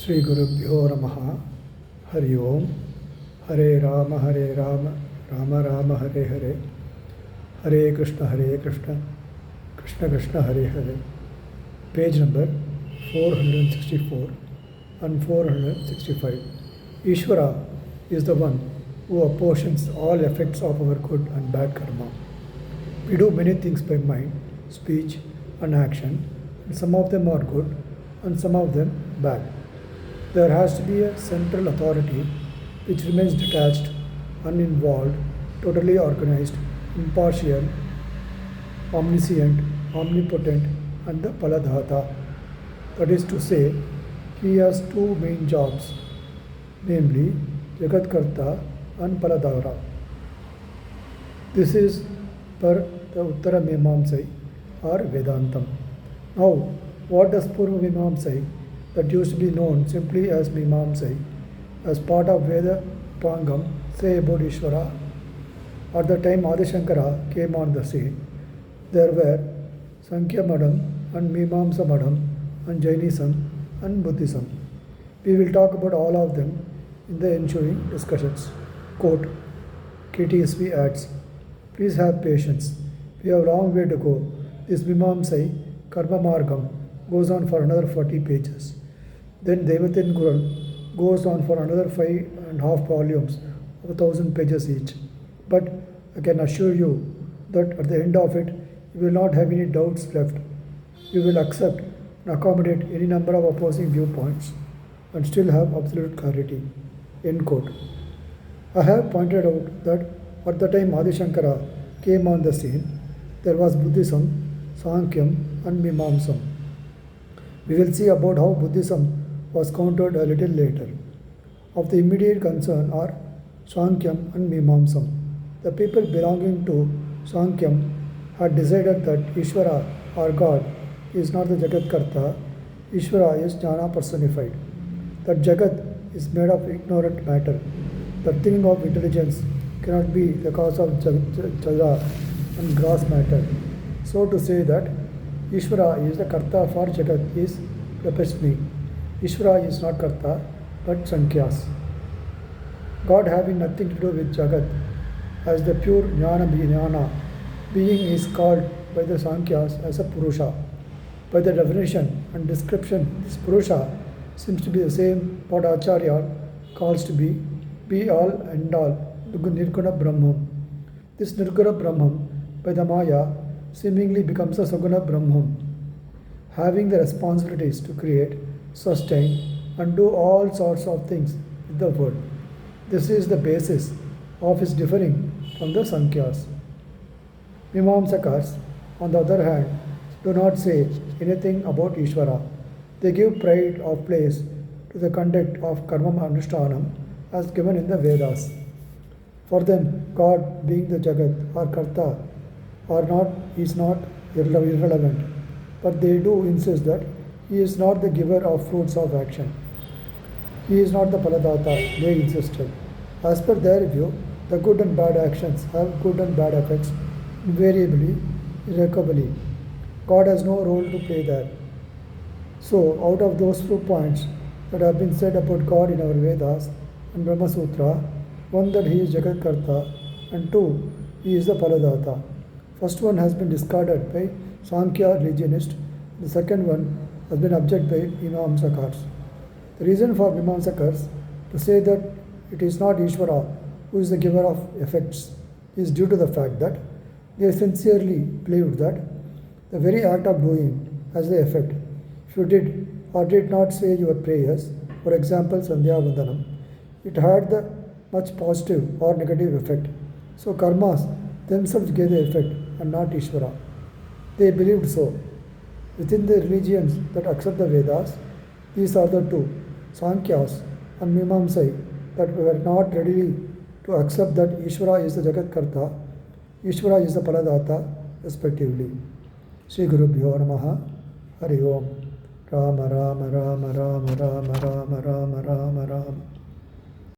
Sri Gurubhyo Namaha. Hari Om. Hare Rama, Rama Rama, Hare Hare. Hare Krishna, Krishna Krishna, Hare Hare. Page number 464 and 465. Ishvara is the one who apportions all effects of our good and bad karma. We do many things by mind, speech, and action, and some of them are good and some of them bad. There has to be a central authority which remains detached, uninvolved, totally organized, impartial, omniscient, omnipotent, and the Paladhata. That is to say, he has two main jobs, namely Jagatkarta and Paladhara. This is per the Uttara Meemamsai or Vedantam. Now, what does Purva Meemamsai, that used to be known simply as Meemamsai, as part of Veda Pangam, say about Ishvara? At the time Adi Shankara came on the scene, there were Sankhya Madam and Meemamsa Madam and Jainism and Buddhism. We will talk about all of them in the ensuing discussions. Quote, KTSV adds, please have patience. We have a long way to go. This Meemamsai Karma Margam goes on for another 40 pages. Then Deivattin Kural goes on for another 5.5 volumes of 1,000 pages each. But I can assure you that at the end of it, you will not have any doubts left. You will accept and accommodate any number of opposing viewpoints and still have absolute clarity. End quote. I have pointed out that at the time Adi Shankara came on the scene, there was Buddhism, Sankhya, and Meemamsam. We will see about how Buddhism was countered a little later. Of the immediate concern are Sankhya and Meemamsam. The people belonging to Sankhya had decided that Ishvara or God is not the Jagatkarta, Ishvara is Jnana personified. That Jagat is made of ignorant matter. The thing of intelligence cannot be the cause of Jada and gross matter. So to say that Ishvara is the Karta for Jagat is blasphemy. Ishvara is not Karta but Sankhyas. God having nothing to do with Jagat, as the pure Jnana being is called by the Sankhya's as a Purusha. By the definition and description, this Purusha seems to be the same what Acharya calls to be all and all, Nirguna Brahman. This Nirguna Brahman, by the Maya, seemingly becomes a Saguna Brahman, having the responsibilities to create, sustain, and do all sorts of things with the world. This is the basis of his differing from the Sankhyas. Meemamsakars, on the other hand, do not say anything about Ishvara. They give pride of place to the conduct of karma anushthanam as given in the Vedas. For them, God being the Jagat or Karta is not irrelevant, but they do insist that he is not the giver of fruits of action. He is not the Paladata, they insisted. As per their view, the good and bad actions have good and bad effects invariably, irrevocably. God has no role to play there. So, out of those 2 points that have been said about God in our Vedas and Brahma Sutra, one that he is Jagat Karta and 2, he is the Paladata. First one has been discarded by Sankhya religionists, the second one has been objected by Meemamsakars. The reason for Meemamsakars to say that it is not Ishvara who is the giver of effects is due to the fact that they sincerely believed that the very act of doing has the effect. If you did or did not say your prayers, for example Sandhya Vandanam, it had the much positive or negative effect. So karmas themselves gave the effect and not Ishvara. They believed so. Within the religions that accept the Vedas, these are the two, Sankhyas and Meemamsai, that were not ready to accept that Ishvara is the Jagat Karta, Ishvara is the Paladata, respectively. Sri Gurubhyo Namaha. Hari Om. Rama Rama Rama Rama Rama Rama Rama Rama Rama.